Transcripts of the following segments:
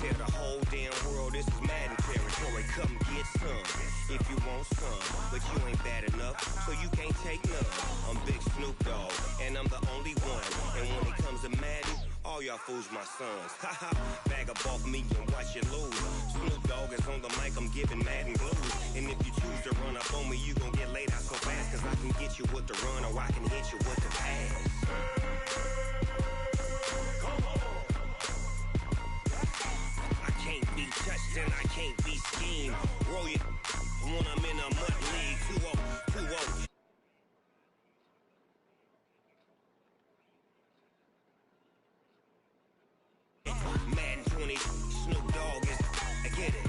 tell the whole damn world this is Madden territory. Come get some if you want some, but you ain't bad enough, so you can't take none. I'm Big Snoop Dogg, and I'm the only one. And when it comes to Madden, all y'all fools my sons. Haha, bag up off me and watch you lose. Snoop Dogg is on the mic, I'm giving Madden blues. And if you choose to run up on me, you gon' get laid out so fast, cause I can get you with the run or I can hit you with the pass. I can't be touched and I can't be schemed. Roll you when I'm in a mud league. 2-0, 2-0. Madden 20, Snoop Dogg is, I get it.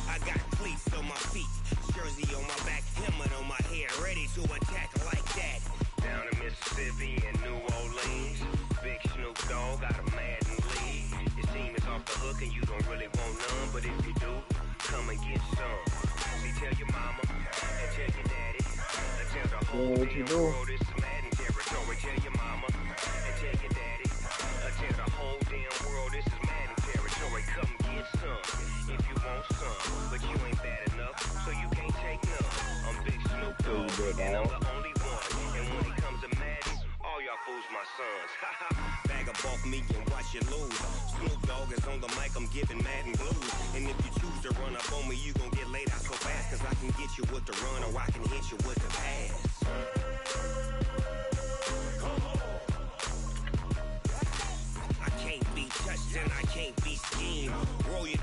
I got cleats on my feet, jersey on my back, helmet on my head, ready to attack like that. Down in Mississippi and New Orleans, Big Snoop Dogg got a Madden league. Your team is off the hook and you don't really want none, but if you do, come and get some. See, tell your mama and tell your daddy, and tell the whole world this is Madden territory. Tell your mama and tell your daddy, and tell the whole damn world this is Madden territory. Come get some if you want some, but you ain't bad enough, so you can't take none. I'm Big Snoop Dogg, and I'm the only one. And when it comes to Madden, all y'all fools my sons. Haha, bag up off me and watch you lose. Snoop Dogg is on the mic, I'm giving Madden blues. And if you choose to run up on me, you gon' get laid out so fast, cause I can get you with the run or I can hit you with the pass. I can't be touched and I can't be schemed. Roll you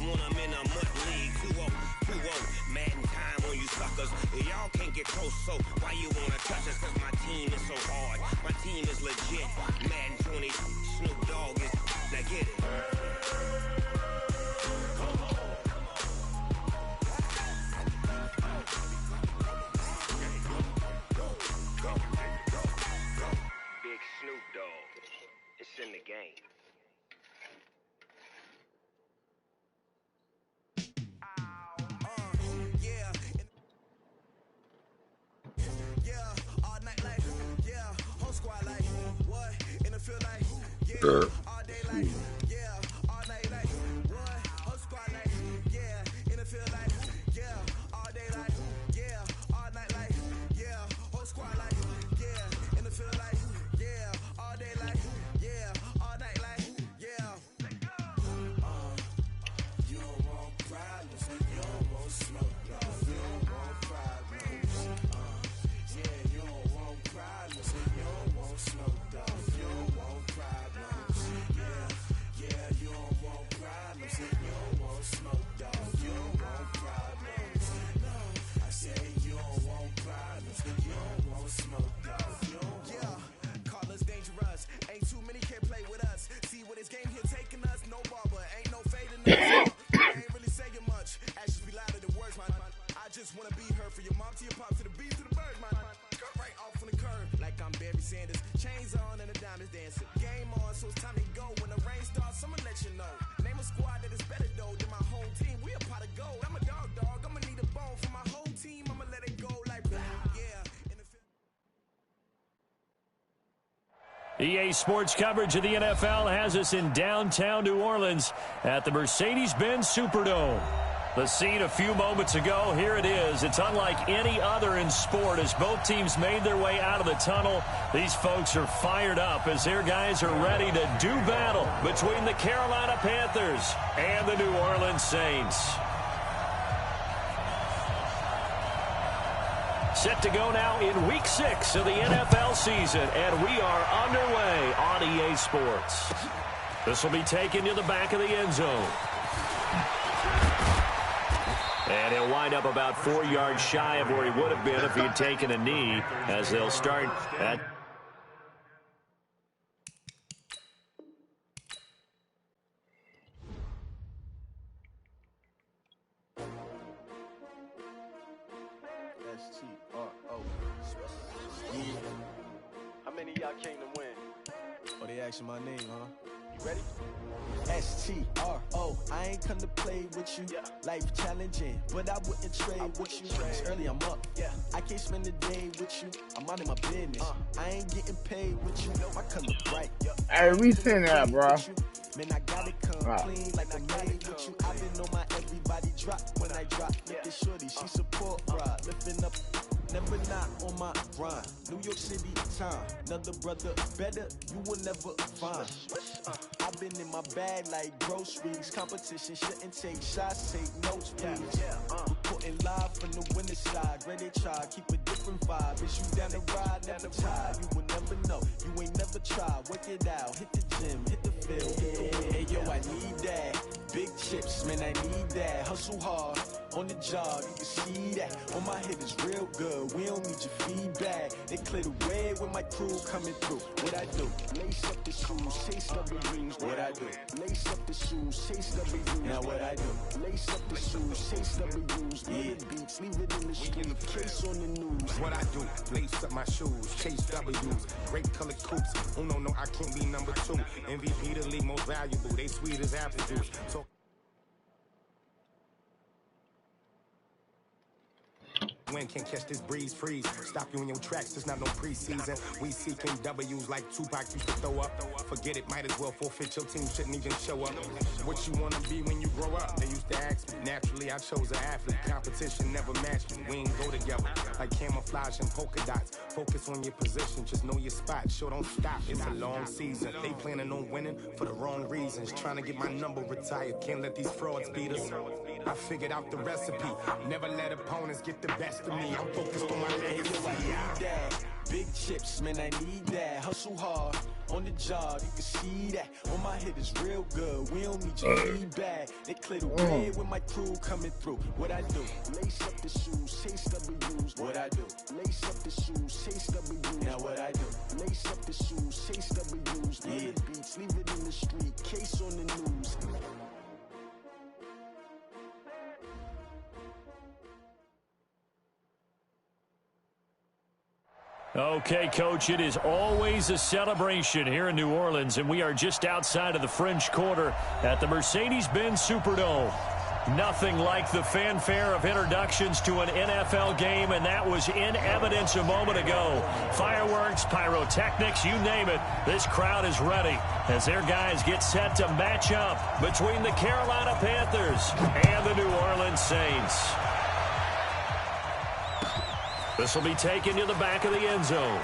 when I'm in a mud league. 2-0, 2-0. Madden time on you suckers. Y'all can't get close, so why you wanna touch us? Cause my team is so hard. My team is legit. Madden 20, Snoop Dogg is, now get it. Big Snoop Dogg, it's in the game. All night like, yeah, whole squad like, what, in the field like, yeah, all day like, yeah, all night like, what, whole squad like, yeah, in the field like, yeah, all day like, yeah, all night like, yeah, whole squad like, yeah, in the field like, yeah, all day like, yeah, all night like, yeah. You don't want problems, you don't want smoke, you don't want problems. Yeah, you don't want problems, you don't want smoke, dog. You don't want problems. Yeah, you don't want problems, you don't want smoke, dog. You don't want problems. No, I say you don't want problems, you don't want smoke, dog. You don't want. Call us dangerous. Ain't too many can play with us. See what this game here taking us. No barber, ain't no fading us. I ain't really saying much. Actions be louder than words, man. I just wanna be heard for your mom to your pop to the beat to the bird, man. Cut right off on the curb like I'm Barry Sanders. Chains on and the diamonds dancing. Game on, so it's time to go. When the rain starts, I'ma let you know. Name a squad that is better though than my home team. We a pot of gold. I'm a dog. I'ma need a bone for my whole team. I'ma let it go like yeah. EA Sports coverage of the NFL has us in downtown New Orleans at the Mercedes-Benz Superdome. The scene a few moments ago, here it is. It's unlike any other in sport as both teams made their way out of the tunnel. These folks are fired up as their guys are ready to do battle between the Carolina Panthers and the New Orleans Saints. Set to go now in Week 6 of the NFL season, and we are underway on EA Sports. This will be taken to the back of the end zone. And he'll wind up about 4 yards shy of where he would have been if he'd taken a knee, as they'll start at... How many of y'all came to win? Oh, they asking my name, huh? You ready? S-T-R-O, I ain't come to play with you. Life challenging, but I wouldn't trade with you. It's early, I'm up. I can't spend the day with you. I'm out of my business. I ain't getting paid with you. I come to Hey, resend that, bro. Man, I got it come clean like a medic with you. I've been on my everybody drop when I drop. Look at shorty, she support ride. Lifting up, never not on my grind. New York City time, another brother better, you will never find. I've been in my bag like groceries. Competition shouldn't take shots, take notes, please. Reporting live from the winter side. Ready to try, keep a different vibe. Is you down the ride, never tired. You will never know, you ain't never tried. Work it out, hit the gym, hit the field. Hey yo, I need that. Big chips, man, I need that. Hustle hard, on the job, you can see that. On my head is real good, we don't need your feedback. They clear the way with my crew coming through. What I do? Lace up the shoes, chase W's. What I do? Lace up the shoes, chase W's. Now what I do? Lace up the shoes, chase W's. Yeah, beats, leave it in the street, case on the news. What I do? Lace up my shoes, chase W's. Great colored coops. Oh no, I can't be number 2. MVP the league most valuable. They sweet as apple juice. So wind can't catch this breeze, freeze. Stop you in your tracks, there's not no preseason. We seeking W's like Tupac used to throw up. Forget it, might as well forfeit, your team shouldn't even show up. What you wanna be when you grow up? They used to ask me. Naturally, I chose an athlete. Competition never matched me. We ain't go together like camouflage and polka dots. Focus on your position, just know your spot. Sure, don't stop, it's a long season. They planning on winning for the wrong reasons. Trying to get my number retired, can't let these frauds beat us. I figured out the recipe. Never let opponents get the best of me. I'm focused on my legacy. I need that. Big chips, man, I need that. Hustle hard, on the job, you can see that. On my head is real good, we don't need your feedback. They clear the way with my crew coming through. What I do? Lace up the shoes, chase W's. What I do? Lace up the shoes, chase W's. Now what I do? Lace up the shoes, chase W's. Yeah, beats, leave it in the street, case on the news. Okay, Coach, it is always a celebration here in New Orleans, and we are just outside of the French Quarter at the Mercedes-Benz Superdome. Nothing like the fanfare of introductions to an NFL game, and that was in evidence a moment ago. Fireworks, pyrotechnics, you name it, this crowd is ready as their guys get set to match up between the Carolina Panthers and the New Orleans Saints. This will be taken to the back of the end zone.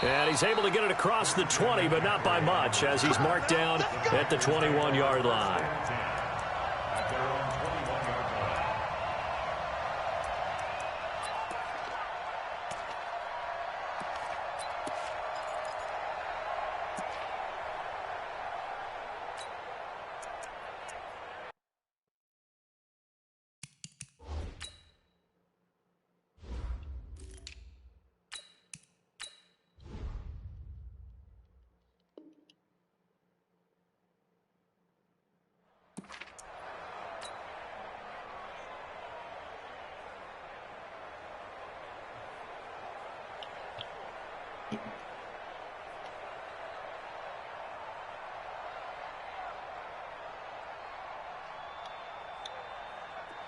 And he's able to get it across the 20, but not by much, as he's marked down at the 21-yard line.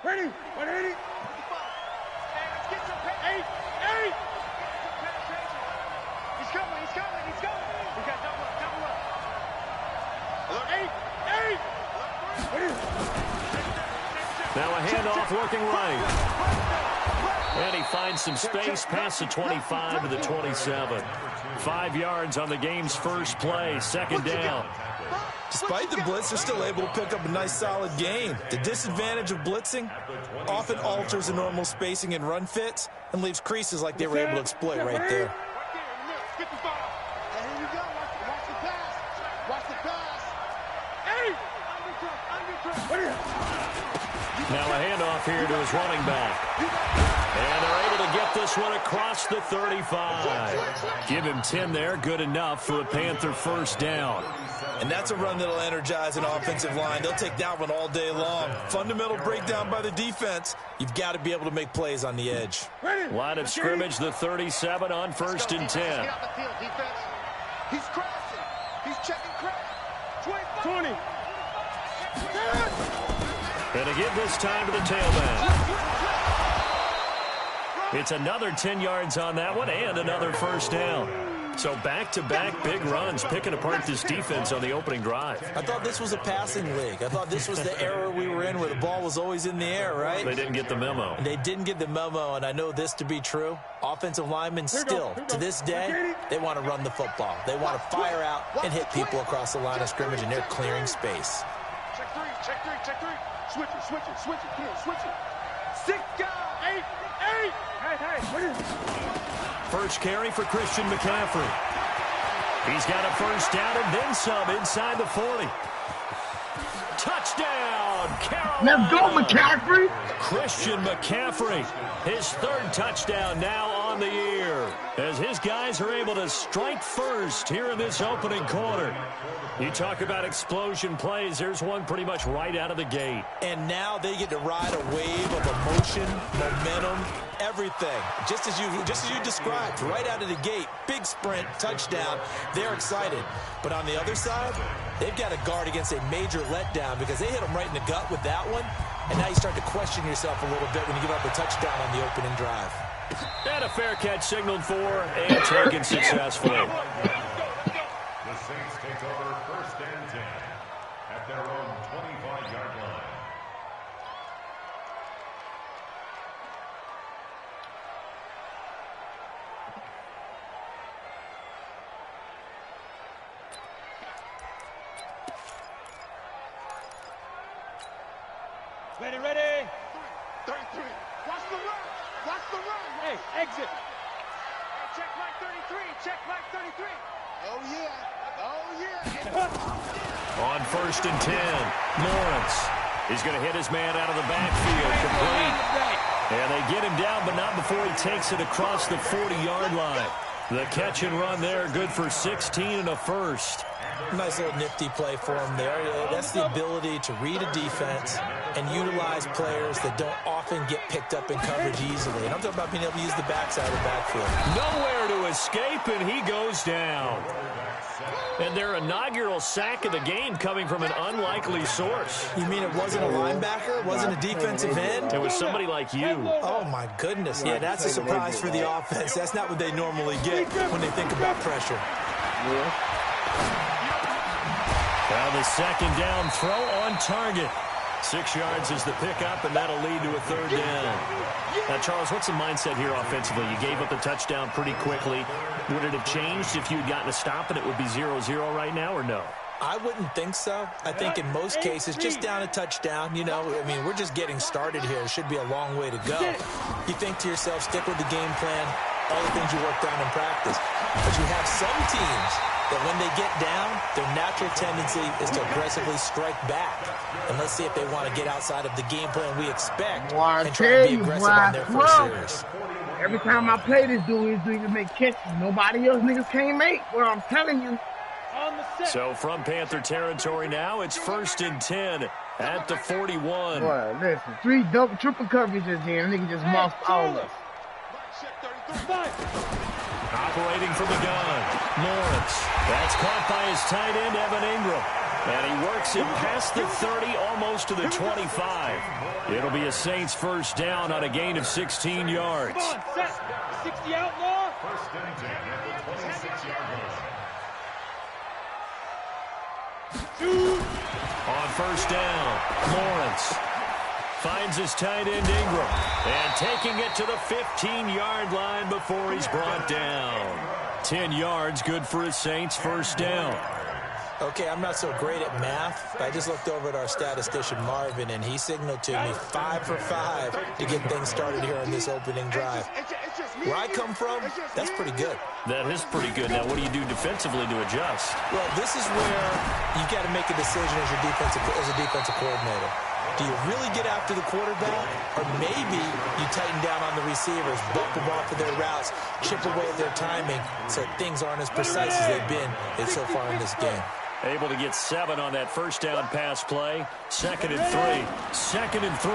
Ready? 180. Hey, let's get some eight. He's coming. We got double up. Look, eight. Now a handoff working right. And he finds some space past the 25 to the 27. 5 yards on the game's first play, second down. Despite the blitz, they're still able to pick up a nice, solid gain. The disadvantage of blitzing often alters the normal spacing and run fits and leaves creases like they were able to exploit right there. Get the ball. And here you go. Watch the pass. Hey! Now a handoff here to his running back. And they're able to get this one across the 35. Give him 10 there, good enough for a Panther first down. And that's a run that'll energize an offensive line. They'll take that one all day long. Fundamental breakdown by the defense. You've got to be able to make plays on the edge. Line of scrimmage, the 37 on first and 10. Get out the field, defense. He's crashing. He's checking crash. 20. And to give this time to the tailback. It's another 10 yards on that one and another first down. So back-to-back big runs, picking apart this defense on the opening drive. I thought this was a passing league. I thought this was the era we were in where the ball was always in the air, right? They didn't get the memo. They didn't get the memo, and I know this to be true. Offensive linemen still, to this day, they want to run the football. They want to fire out and hit people across the line of scrimmage, and they're clearing space. Check three, check three, check three. Switch it, switch it, switch it. Come on, switch it. 6 guys. 8. Hey. First carry for Christian McCaffrey. He's got a first down and then some inside the 40. Touchdown, Carolina. Let's go, McCaffrey. Christian McCaffrey, his 3rd touchdown now on the year, as his guys are able to strike first here in this opening quarter. You talk about explosion plays. There's one pretty much right out of the gate. And now they get to ride a wave of emotion, momentum, everything. Just as you described, right out of the gate, big sprint, touchdown. They're excited. But on the other side, they've got to guard against a major letdown because they hit them right in the gut with that one. And now you start to question yourself a little bit when you give up a touchdown on the opening drive. And a fair catch signaled for and taken successfully. The Saints take over 1st and 10 at their own 25-yard line. Ready. 33. Watch the run. Watch the run. Hey, exit. Hey, check Mike 33. Check Mike 33. Oh, yeah. On 1st and 10, Lawrence. He's going to hit his man out of the backfield. Complete. And they get him down, but not before he takes it across the 40-yard line. The catch and run there, good for 16 and a first. Nice little nifty play for him there. That's the ability to read a defense and utilize players that don't often get picked up in coverage easily. And I'm talking about being able to use the backside of the backfield. Nowhere to escape, and he goes down. And their inaugural sack of the game coming from an unlikely source. You mean it wasn't a linebacker? It wasn't a defensive end? It was somebody like you. Oh, my goodness. Yeah, that's a surprise for the offense. That's not what they normally get when they think about pressure. Now the 2nd down throw on target. 6 yards is the pickup, and that'll lead to a 3rd down. Now, Charles, what's the mindset here offensively? You gave up the touchdown pretty quickly. Would it have changed if you had gotten a stop and it would be 0-0 right now, or no? I wouldn't think so. I think in most cases, just down a touchdown, we're just getting started here. It should be a long way to go. You think to yourself, stick with the game plan, all the things you worked on in practice. But you have some teams that when they get down, their natural tendency is to aggressively strike back. And let's see if they want to get outside of the game plan we expect and try to be aggressive on their first series. Every time I play this dude, he's doing to make catches. Nobody else niggas can't make. Well, I'm telling you. So from Panther territory now, it's 1st and 10 at the 41. Boy, listen, 3 double, triple coverages here. Nigga just mossed all of us. Operating from the gun, Lawrence. That's caught by his tight end, Evan Ingram. And he works it past the 30, almost to the 25. It'll be a Saints 1st down on a gain of 16 yards. 60 outlaw. 1st and 10 at the 26-yard line. On 1st down, Lawrence finds his tight end Ingram, and taking it to the 15-yard line before he's brought down. 10 yards, good for his Saints 1st down. Okay, I'm not so great at math, but I just looked over at our statistician, Marvin, and he signaled to me 5 for 5 to get things started here on this opening drive. Where I come from, that's pretty good. That is pretty good. Now, what do you do defensively to adjust? Well, this is where you got to make a decision as a defensive coordinator. Do you really get after the quarterback, or maybe you tighten down on the receivers, bump them off of their routes, chip away at their timing so things aren't as precise as they've been so far in this game? Able to get 7 on that 1st down pass play. 2nd and 3. 2nd and 3.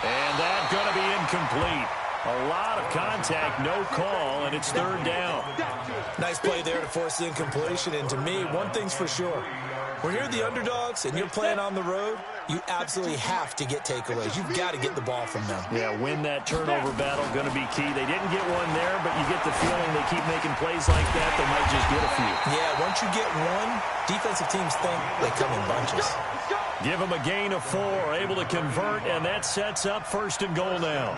And that's going to be incomplete. A lot of contact, no call, and it's 3rd down. Nice play there to force the incompletion. And to me, one thing's for sure. When you're the underdogs and you're playing on the road, you absolutely have to get takeaways. You've got to get the ball from them. Yeah, win that turnover battle, going to be key. They didn't get one there, but you get the feeling they keep making plays like that, they might just get a few. Yeah, once you get one, defensive teams think they come in bunches. Give them a gain of 4, able to convert, and that sets up 1st and goal now.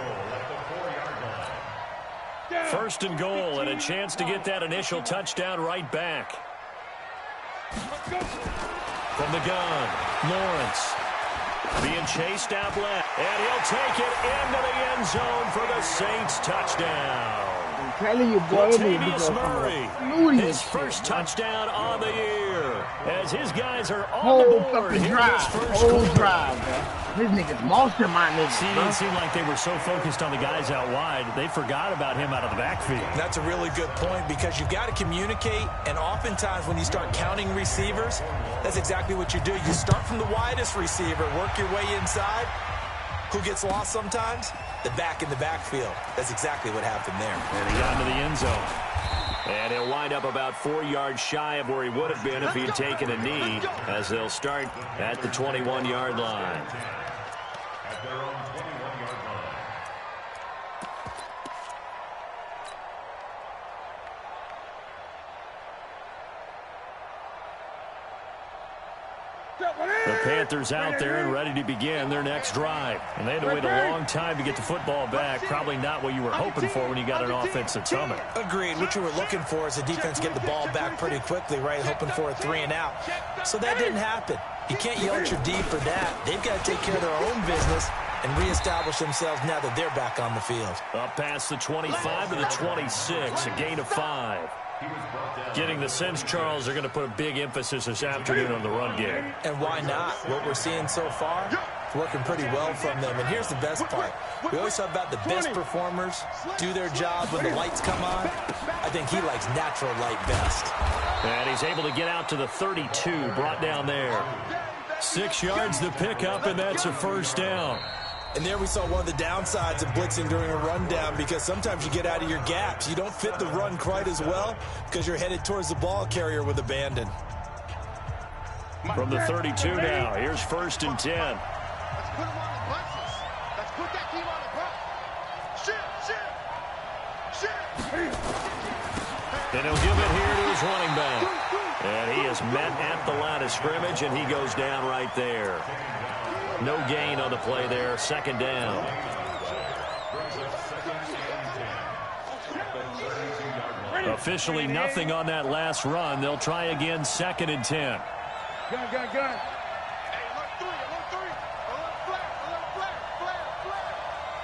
1st and goal, and a chance to get that initial touchdown right back. From the gun, Lawrence being chased out left, and he'll take it into the end zone for the Saints touchdown. I'm telling you, boy, Latavius Murray, his first touchdown on the year, as his guys are on the board here in this first quarter. Drive, man. These niggas monster my niggas. See, it seemed like they were so focused on the guys out wide, they forgot about him out of the backfield. That's a really good point, because you've got to communicate, and oftentimes when you start counting receivers, that's exactly what you do. You start from the widest receiver, work your way inside. Who gets lost sometimes? The back in the backfield. That's exactly what happened there. And he got into the end zone. And he'll wind up about 4 yards shy of where he would have been if he had taken a knee, as they'll start at the 21-yard line. At their own 21-yard line. The Panthers out there and ready to begin their next drive. And they had to wait a long time to get the football back. Probably not what you were hoping for when you got an offense that's humming. Agreed. What you were looking for is the defense get the ball back pretty quickly, right? Hoping for a 3 and out. So that didn't happen. You can't yell at your D for that. They've got to take care of their own business and reestablish themselves now that they're back on the field. Up past the 25 to the 26, a gain of 5. Getting the sense, Charles, they're going to put a big emphasis this afternoon on the run game. And why not? What we're seeing so far, it's working pretty well from them. And here's the best part. We always talk about the best performers do their job when the lights come on. I think he likes natural light best. And he's able to get out to the 32, brought down there. 6 yards to pick up, and that's a first down. And there we saw one of the downsides of blitzing during a rundown, because sometimes you get out of your gaps. You don't fit the run quite as well because you're headed towards the ball carrier with abandon. From the 32 now, here's 1st and 10. Let's put him on the buses. Let's put that team on the bus. Shit. And he'll give it here to his running back. And he is met at the line of scrimmage, and he goes down right there. No gain on the play there, 2nd down. Officially nothing on that last run. They'll try again, 2nd and 10. Gun. Hey, look 3. A little flat.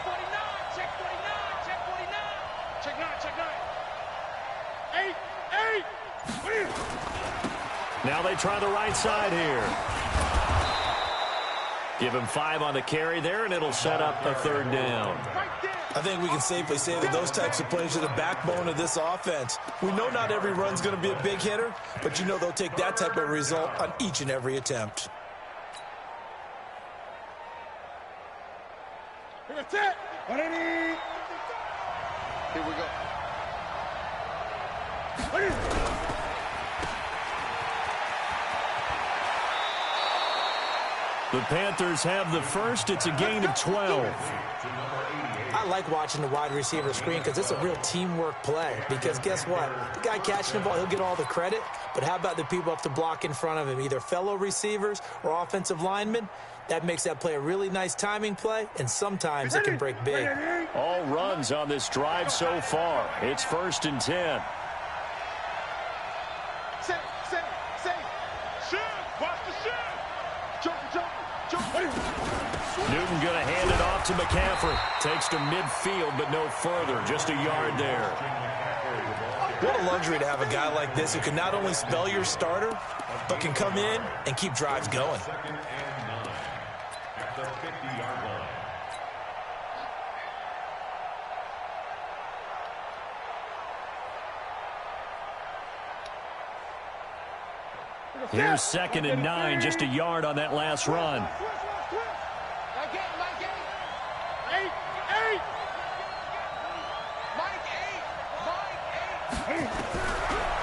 49. Check 49. Check 9. 8. Now they try the right side here. Give him 5 on the carry there, and it'll set up a 3rd down. I think we can safely say that those types of plays are the backbone of this offense. We know not every run's going to be a big hitter, but you know they'll take that type of result on each and every attempt. That's it. Here we go. The Panthers have the first. It's a gain of 12. I like watching the wide receiver screen because it's a real teamwork play. Because guess what? The guy catching the ball, he'll get all the credit. But how about the people up to block in front of him, either fellow receivers or offensive linemen? That makes that play a really nice timing play, and sometimes it can break big. All runs on this drive so far. It's 1st and 10. Say. Shoot. Watch the shoot. Jump. Newton going to hand it off to McCaffrey. Takes to midfield, but no further. Just a yard there. What a luxury to have a guy like this who can not only spell your starter, but can come in and keep drives going. 2nd and 9 at the 50-yard line. Here's 2nd and 9, just a yard on that last run.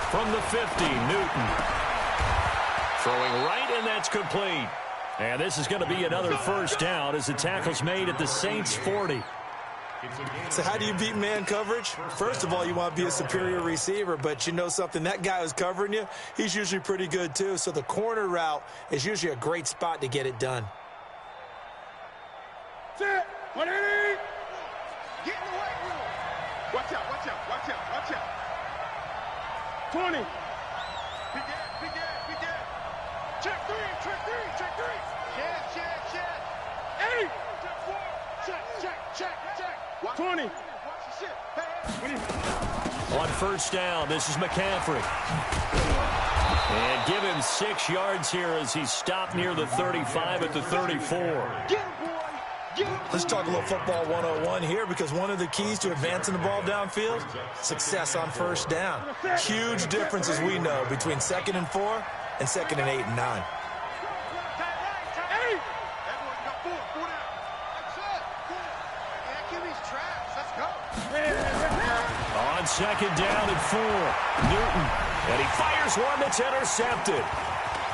From the 50, Newton. Throwing right, and that's complete. And this is going to be another first down as the tackle's made at the Saints' 40. So how do you beat man coverage? First of all, you want to be a superior receiver, but you know something, that guy who's covering you, he's usually pretty good too. So the corner route is usually a great spot to get it done. Set. 180. Get in the way. Watch out, watch out, watch out, watch out. 20. Big gap. Check three. Check. 8. Check. 20. Watch the shit. On first down, this is McCaffrey. And give him 6 yards here as he's stopped near the 35 at the 34. Get him, boy. Let's talk a little football 101 here, because one of the keys to advancing the ball downfield, success on first down. Huge difference, as we know, between 2nd and 4 and 2nd and 8 and 9. On second down and 4, Newton. And he fires one that's intercepted.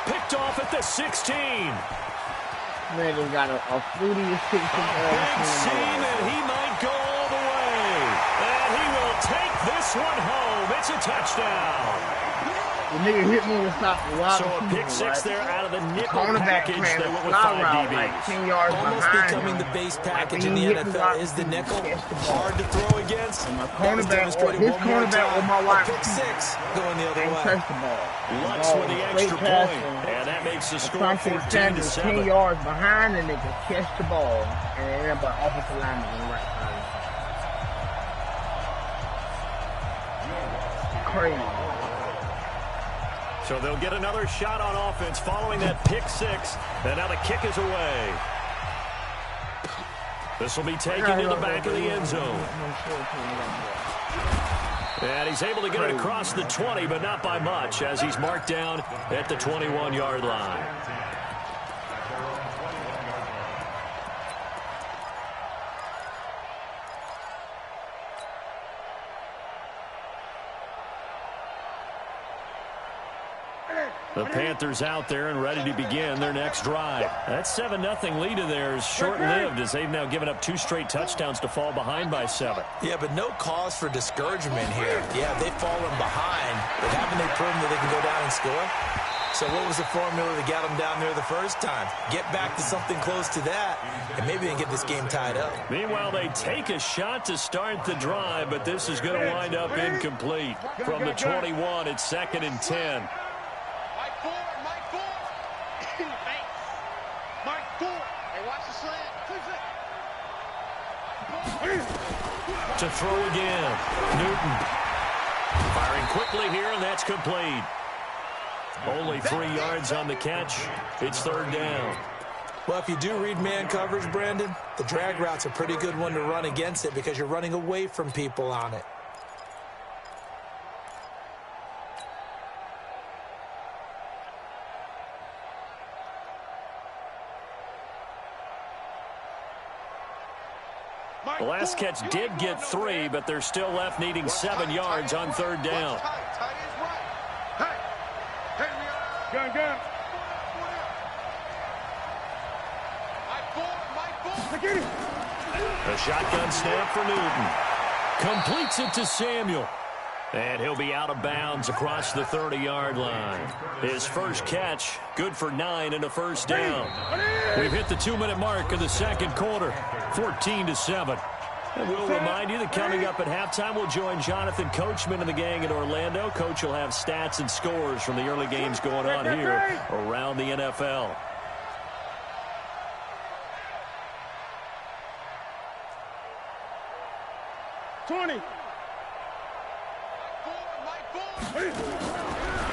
Picked off at the 16. Man, he got a fruity 16. Big seam, and he might go all the way. And he will take this one home. It's a touchdown. The nigga hit me with stop the wide So a pick 6 there out of the nickel package. They went with 5 DBs. Like 10 yards almost becoming the base package in the NFL is the nickel. Hard to throw against. My cornerback or his cornerback or my wide pick 6 going the other way. Touch the ball. Lux with the extra point. And that makes the score 14-7. 10 yards behind the nigga, catch the ball, and end up an offensive lineman on the right side. Crazy. So they'll get another shot on offense following that pick 6. And now the kick is away. This will be taken to the back of the end zone. And he's able to get it across the 20, but not by much, as he's marked down at the 21-yard line. The Panthers out there and ready to begin their next drive. That 7-0 lead of theirs short-lived, as they've now given up 2 straight touchdowns to fall behind by 7. Yeah, but no cause for discouragement here. Yeah, they've fallen behind, but haven't they proven that they can go down and score? So what was the formula that got them down there the first time? Get back to something close to that, and maybe they can get this game tied up. Meanwhile, they take a shot to start the drive, but this is going to wind up incomplete. From the 21, it's 2nd and 10. To throw again. Newton. Firing quickly here, and that's complete. Only 3 yards on the catch. It's 3rd down. Well, if you do read man coverage, Brandon, the drag route's a pretty good one to run against it because you're running away from people on it. The last catch did get 3, but they're still left needing 7 yards on 3rd down. Gun. A shotgun snap for Newton. Completes it to Samuel. And he'll be out of bounds across the 30-yard line. His first catch, good for 9 and a first down. We've hit the 2-minute mark of the second quarter, 14-7. And we'll remind you that coming up at halftime, we'll join Jonathan Coachman and the gang in Orlando. Coach will have stats and scores from the early games going on here around the NFL.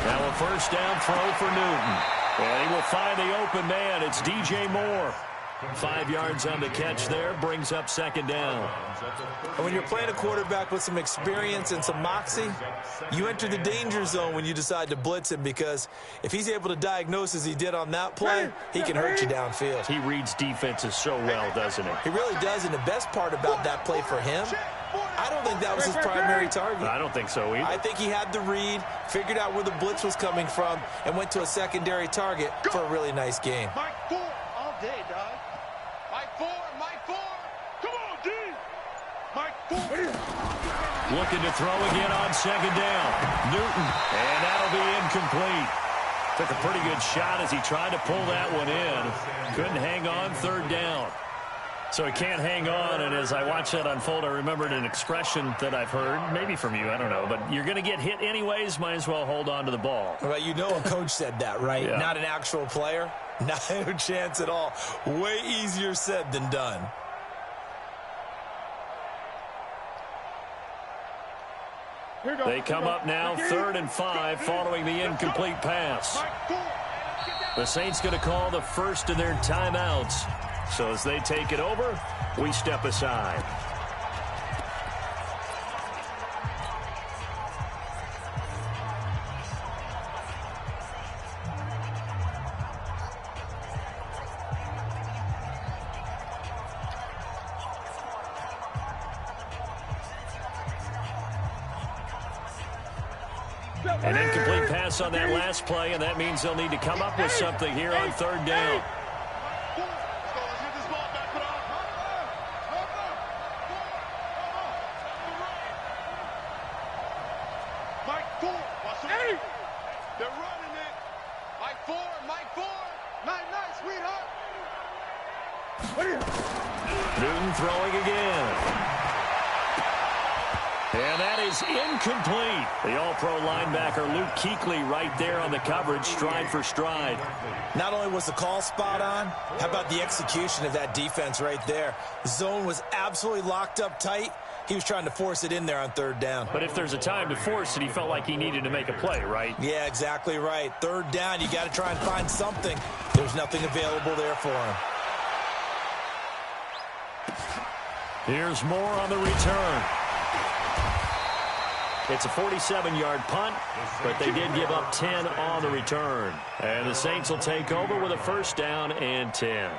Now a first down throw for Newton. And he will find the open man. It's DJ Moore. 5 yards on the catch there, brings up 2nd down. And when you're playing a quarterback with some experience and some moxie, you enter the danger zone when you decide to blitz him, because if he's able to diagnose as he did on that play, he can hurt you downfield. He reads defenses so well, doesn't he? He really does, and the best part about that play for him, I don't think that was his primary target. I don't think so either. I think he had the read, figured out where the blitz was coming from, and went to a secondary target for a really nice gain. looking to throw again on second down. Newton, and that'll be incomplete. Took a pretty good shot as he tried to pull that one in. Couldn't hang on third down. So he can't hang on, and as I watch that unfold, I remembered an expression that I've heard, maybe from you, I don't know, but you're going to get hit anyways, might as well hold on to the ball. Well, you know a coach said that, right? Yeah. Not an actual player. Not a chance at all. Way easier said than done. They come up now 3rd and 5 following the incomplete pass. The Saints going to call the first of their timeouts. So as they take it over, we step aside. An incomplete pass on that last play, and that means they'll need to come up with something here on 3rd down. They're running it. Mike 4. Night, sweetheart. Newton throwing again. And that is incomplete. The all-pro linebacker Luke Kuechly right there on the coverage, stride for stride. Not only was the call spot on, how about the execution of that defense right there? The zone was absolutely locked up tight. He was trying to force it in there on 3rd down. But if there's a time to force it, he felt like he needed to make a play, right? Yeah, exactly right. 3rd down, you got to try and find something. There's nothing available there for him. Here's more on the return. It's a 47-yard punt, but they did give up 10 on the return. And the Saints will take over with a 1st down and 10.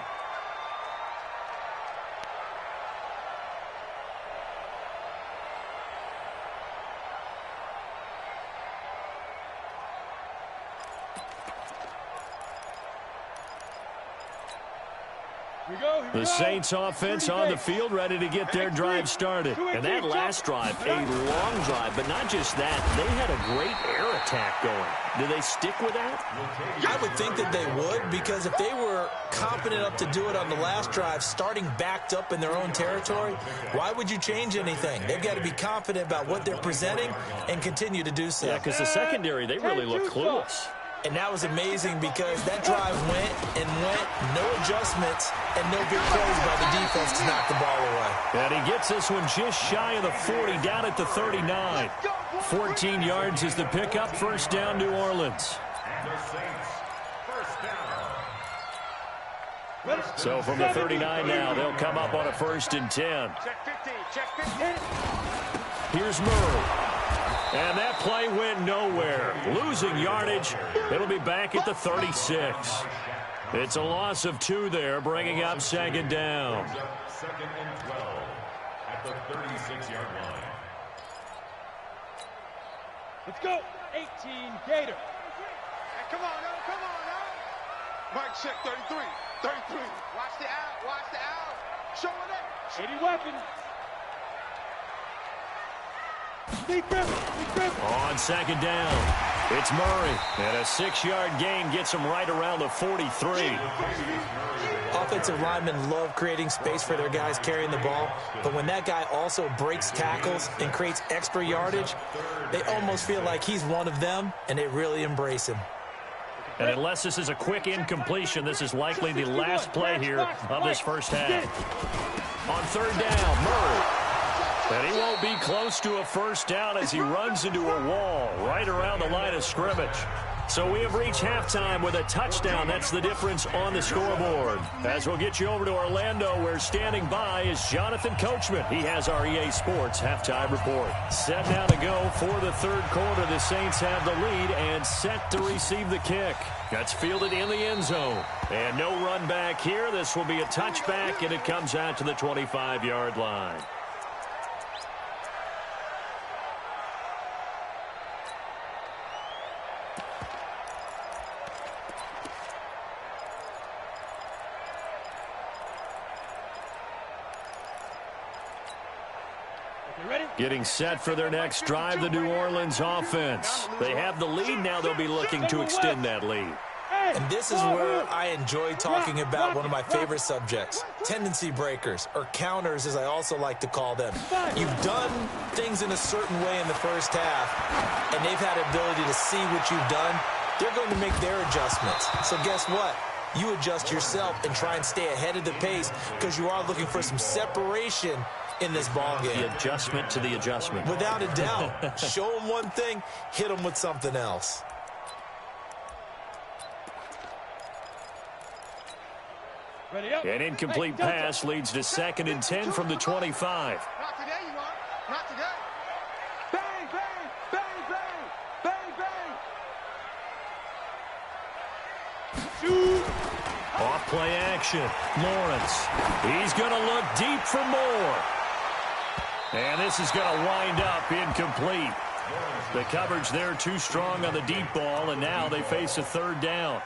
The Saints offense on the field, ready to get their drive started. And that last drive, a long drive, but not just that. They had a great air attack going. Do they stick with that? I would think that they would, because if they were confident enough to do it on the last drive, starting backed up in their own territory, why would you change anything? They've got to be confident about what they're presenting and continue to do so. Yeah, because the secondary, they really look clueless. And that was amazing because that drive went and went, no adjustments, and no big plays by the defense to knock the ball away. And he gets this one just shy of the 40, down at the 39. 14 yards is the pickup, 1st down, New Orleans. So from the 39 now, they'll come up on a 1st and 10. Here's Murray. And that play went nowhere. Losing yardage. It'll be back at the 36. It's a loss of 2 there, bringing up 2nd down. 2nd and 12 at the 36-yard line. Let's go. 18, Gator. Hey, come on now. Mike, check 33. Watch the out. Show it up. 80 weapon. On 2nd down, it's Murray. And a 6-yard gain gets him right around the 43. Offensive linemen love creating space for their guys carrying the ball, but when that guy also breaks tackles and creates extra yardage, they almost feel like he's one of them, and they really embrace him. And unless this is a quick incompletion, this is likely the last play here of this first half. On 3rd down, Murray. And he won't be close to a 1st down as he runs into a wall right around the line of scrimmage. So we have reached halftime with a touchdown. That's the difference on the scoreboard. As we'll get you over to Orlando, where standing by is Jonathan Coachman. He has our EA Sports halftime report. Set now to go for the 3rd quarter. The Saints have the lead and set to receive the kick. That's fielded in the end zone. And no run back here. This will be a touchback, and it comes out to the 25-yard line. Getting set for their next drive, the New Orleans offense. They have the lead. Now they'll be looking to extend that lead. And this is where I enjoy talking about one of my favorite subjects, tendency breakers, or counters as I also like to call them. You've done things in a certain way in the first half, and they've had the ability to see what you've done. They're going to make their adjustments. So guess what? You adjust yourself and try and stay ahead of the pace because you are looking for some separation in this ball game. The adjustment to the adjustment. Without a doubt. Show them one thing, hit them with something else. An incomplete pass leads to 2nd and 10 from the 25. Not today, you are. Not today. Bang, bang, bang, bang, bang, bang. Shoot. Off play action. Lawrence. He's going to look deep for more. And this is going to wind up incomplete. The coverage there too strong on the deep ball, and now they face a 3rd down.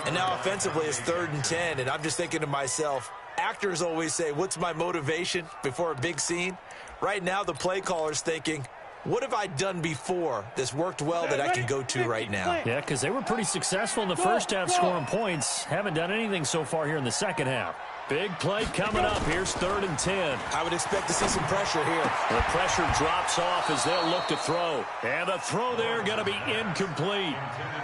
And now offensively it's 3rd and 10, and I'm just thinking to myself, actors always say, what's my motivation before a big scene? Right now the play caller's thinking, what have I done before that's worked well that I can go to right now? Yeah, because they were pretty successful in the first half scoring points. Haven't done anything so far here in the second half. Big play coming up. Here's 3rd and 10. I would expect to see some pressure here. The pressure drops off as they'll look to throw. And the throw there going to be incomplete.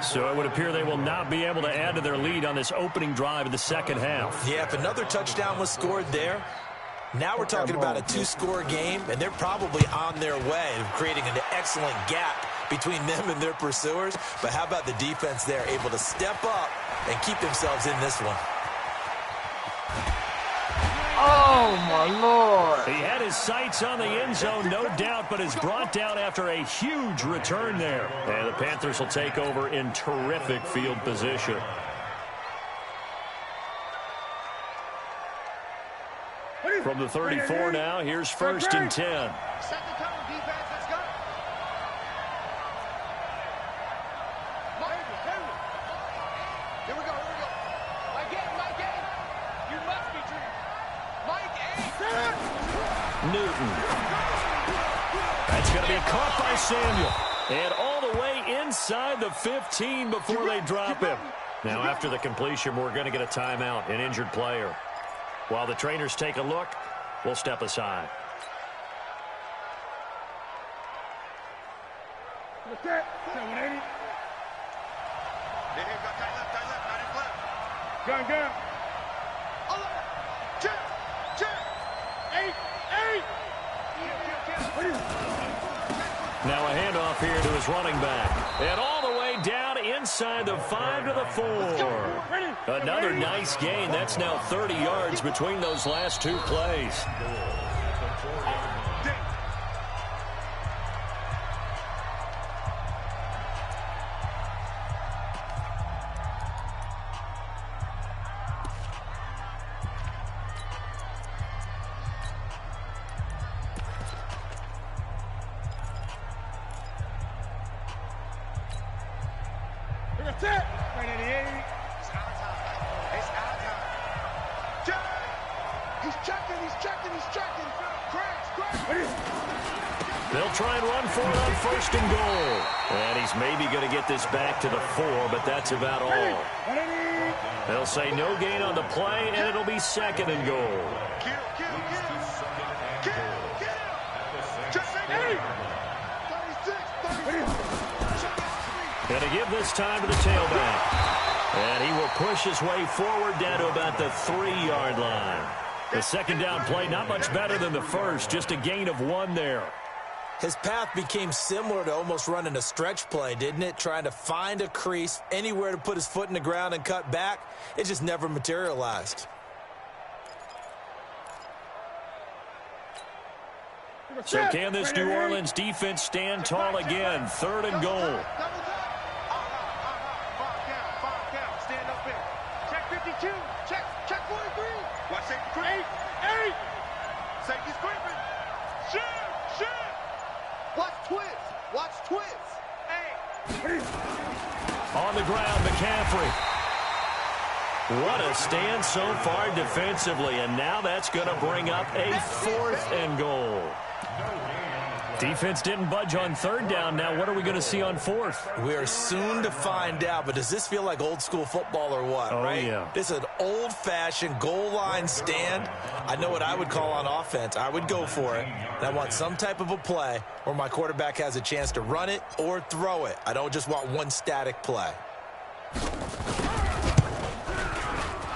So it would appear they will not be able to add to their lead on this opening drive of the second half. Yeah, if another touchdown was scored there, now we're talking about a 2-score game, and they're probably on their way of creating an excellent gap between them and their pursuers. But how about the defense there, able to step up and keep themselves in this one? Oh, my Lord. He had his sights on the end zone, no doubt, but is brought down after a huge return there. And the Panthers will take over in terrific field position. From the 34 now, here's 1st and 10. Set the tone, defense. Let's go. Here we go. Mike A. You must be dreaming. Mike A. Newton. That's going to be caught by Samuel. And all the way inside the 15 before they drop him. Now, after the completion, we're going to get a timeout, an injured player. While the trainers take a look, we'll step aside. What's that? 780. Tight left, not his left. Gun. Now a handoff here to his running back. And all the way down inside the 5 to the 4. Another nice gain. That's now 30 yards between those last 2 plays. They'll try and run for it on 1st and goal. And he's maybe going to get this back to the 4, but that's about all. They'll say no gain on the play, and it'll be 2nd and goal. Going to give this time to the tailback. And he will push his way forward down to about the 3-yard line. The 2nd down play, not much better than the first, just a gain of 1 there. His path became similar to almost running a stretch play, didn't it? Trying to find a crease, anywhere to put his foot in the ground and cut back. It just never materialized. So can this New Orleans defense stand tall again? 3rd and goal. Stand up there. Check 52. Check 43. Watch safety creeping. 8. Safety's creeping. Shoot. Watch twist. 8. On the ground, McCaffrey. What a stand so far defensively, and now that's going to bring up a 4th and goal. Defense didn't budge on third down. Now what are we going to see on fourth? We are soon to find out, but does this feel like old school football or what, right? Yeah. This is an old-fashioned goal line stand. I know what I would call on offense. I would go for it. And I want some type of a play where my quarterback has a chance to run it or throw it. I don't just want one static play.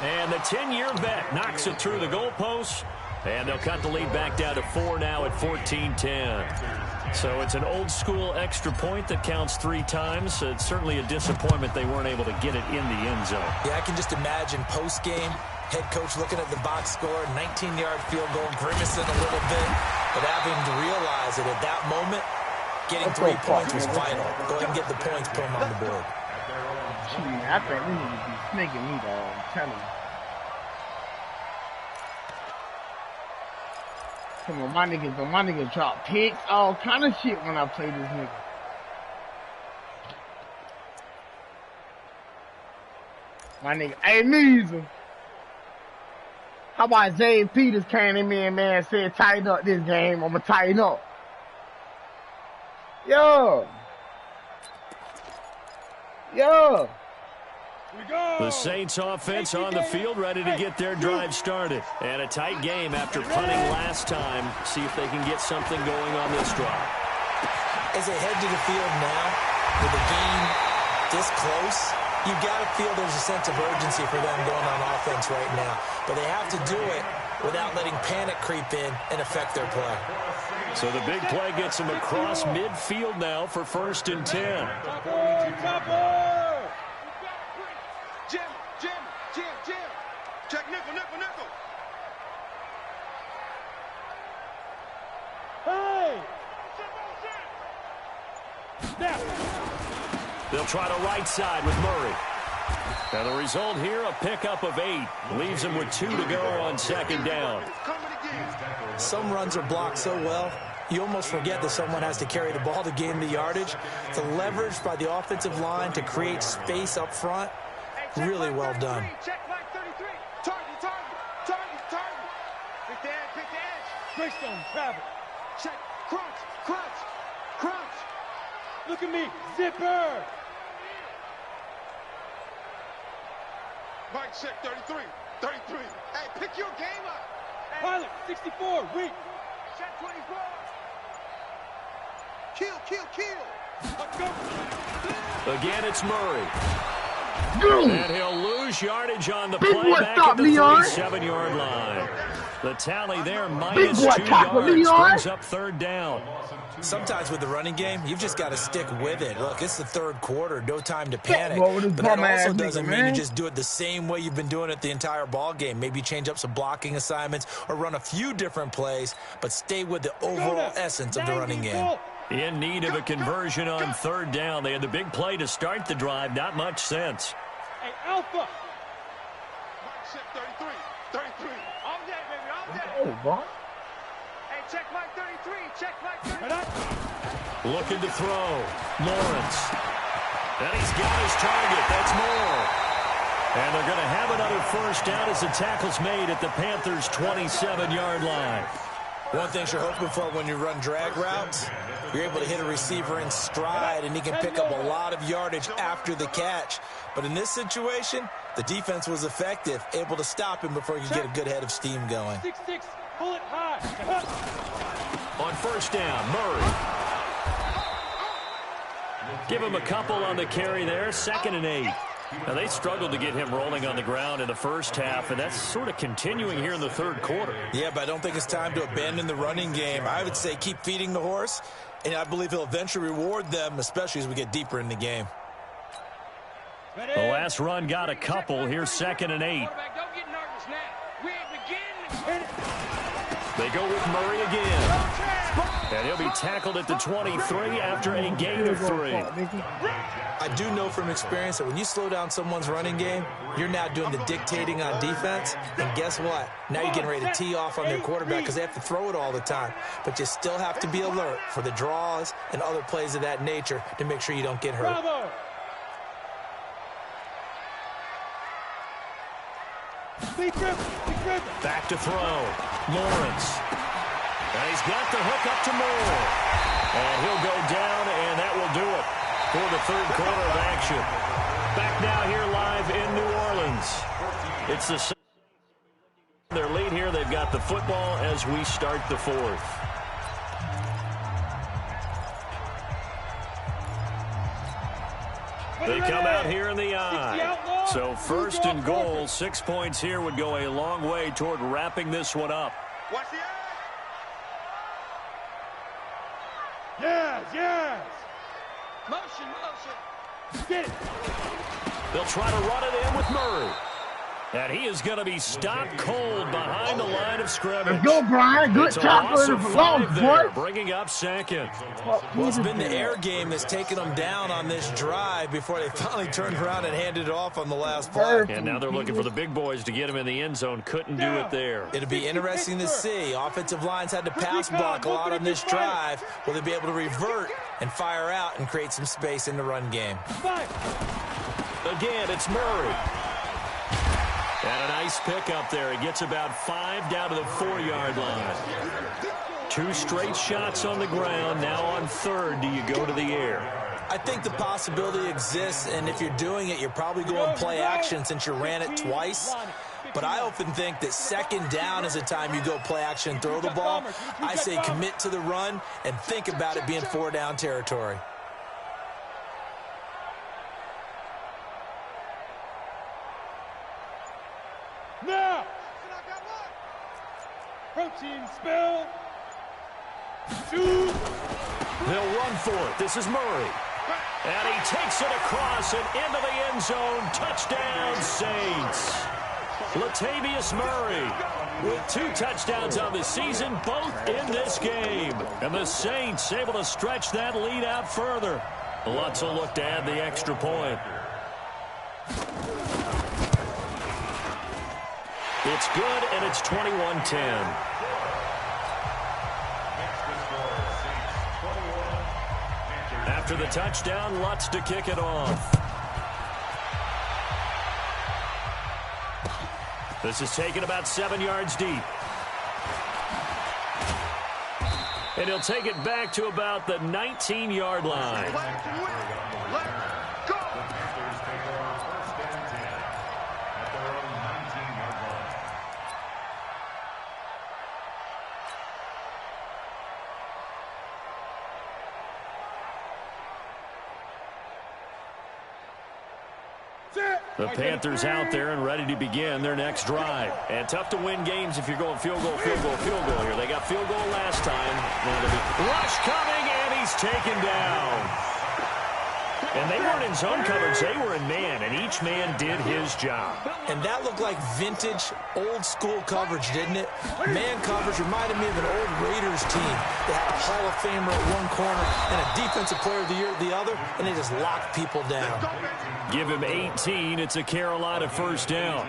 And the 10-year vet knocks it through the goalpost. And they'll cut the lead back down to 4 now at 14-10. So it's an old-school extra point that counts 3 times. It's certainly a disappointment they weren't able to get it in the end zone. Yeah, I can just imagine post-game, head coach looking at the box score, 19-yard field goal, grimacing a little bit, but having to realize that at that moment, getting 3 points was vital. Go ahead and get the points, put them on the board. Gee, I think we need to be sneaking me, dog. I'm telling you. Come on, my niggas drop picks, all kind of shit when I play this nigga. My nigga, hey, Measle. How about Zay Peters came in, man, said tighten up this game, I'ma tighten up. Yo. The Saints offense on the field, ready to get their drive started. And a tight game after punting last time. See if they can get something going on this drive. As they head to the field now, with the game this close, you've got to feel there's a sense of urgency for them going on offense right now. But they have to do it without letting panic creep in and affect their play. So the big play gets them across midfield now for 1st and 10. Jim. Check nickel. Hey! Snap! They'll try to right side with Murray. Now the result here, a pickup of 8. Leaves them with 2 to go on 2nd down. Some runs are blocked so well, you almost forget that someone has to carry the ball to gain the yardage. The leverage by the offensive line to create space up front, really well done. Check line 33. Target. Pick the edge. Greystone, travel. Check. Crunch. Look at me. Zipper. Mike, check 33. Hey, pick your game up. Pilot, 64, weak. Check 24. Kill. Let's go. Again, it's Murray. Dude. And he'll lose yardage on the Big play boy, back stop, at the Leon. 37-yard line. The tally there, Big minus boy, 2 tackle, yards, Leon. brings up 3rd down. Sometimes with the running game, you've just got to stick with it. Look, it's the 3rd quarter, no time to panic. Bro, this But that bum-ass also nigga, doesn't mean man. you just do it the same way you've been doing it the entire ball game. Maybe change up some blocking assignments or run a few different plays, but stay with the overall essence of the running game. In need of a conversion on 3rd down. They had the big play to start the drive. Not much sense. Hey, Alpha. Mike, check 33. I'm dead, baby. Oh, bro. Hey, check Mike 33. Check Mike 33. Looking to throw. Lawrence. And he's got his target. That's more. And they're going to have another 1st down as the tackle's made at the Panthers' 27-yard line. One thing you're hoping for when you run drag routes, you're able to hit a receiver in stride, and he can pick up a lot of yardage after the catch. But in this situation, the defense was effective, able to stop him before he could get a good head of steam going. 6-6, pull it high. On 1st down, Murray. Give him a couple on the carry there, 2nd and 8. Now, they struggled to get him rolling on the ground in the 1st half, and that's sort of continuing here in the 3rd quarter. Yeah, but I don't think it's time to abandon the running game. I would say keep feeding the horse, and I believe he'll eventually reward them, especially as we get deeper in the game. The last run got a couple. Here's 2nd and 8. Don't get nervous now. We ain't beginning. They go with Murray again. And he'll be tackled at the 23 after a gain of 3. I do know from experience that when you slow down someone's running game, you're now doing the dictating on defense. And guess what? Now you're getting ready to tee off on their quarterback because they have to throw it all the time. But you still have to be alert for the draws and other plays of that nature to make sure you don't get hurt. Bravo. Back to throw. Lawrence. And he's got the hook up to Moore. And he'll go down, and that will do it for the third quarter of action. Back now here live in New Orleans. It's the their lead here. They've got the football as we start the fourth. They come out here in the I. So first and goal, 6 points here would go a long way toward wrapping this one up. Watch the eye. Yes, yes. Motion, motion. Get it. They'll try to run it in with Murray. And he is going to be stopped cold behind the line of scrimmage. Let's go, Brian. Good tackle. Long there, bringing up second. Well, it's been the air game that's taken them down on this drive before they finally turned around and handed it off on the last play. And now they're looking for the big boys to get him in the end zone. Couldn't do it there. It'll be interesting to see. Offensive lines had to pass block a lot on this drive. Will they be able to revert and fire out and create some space in the run game? Again, it's Murray. And a nice pickup there. He gets about 5 down to the 4-yard line. 2 straight shots on the ground. Now on third, do you go to the air? I think the possibility exists, and if you're doing it, you're probably going play action since you ran it twice. But I often think that second down is a time you go play action and throw the ball. I say commit to the run and think about it being 4-down territory. Now! Protein spill. 2. They'll run for it. This is Murray. And he takes it across and into the end zone. Touchdown, Saints. Latavius Murray with 2 touchdowns on the season, both in this game. And the Saints able to stretch that lead out further. Lutz will look to add the extra point. It's good, and it's 21-10. After the touchdown, Lutz to kick it off. This is taken about 7 yards deep. And he'll take it back to about the 19-yard line. The Panthers out there and ready to begin their next drive. And tough to win games if you're going field goal, field goal, field goal here. They got field goal last time. Rush coming, and he's taken down. And they weren't in zone coverage. They were in man, and each man did his job. And that looked like vintage, old-school coverage, didn't it? Man coverage reminded me of an old Raiders team. They had a Hall of Famer at one corner and a Defensive Player of the Year at the other, and they just locked people down. Give him 18. It's a Carolina first down.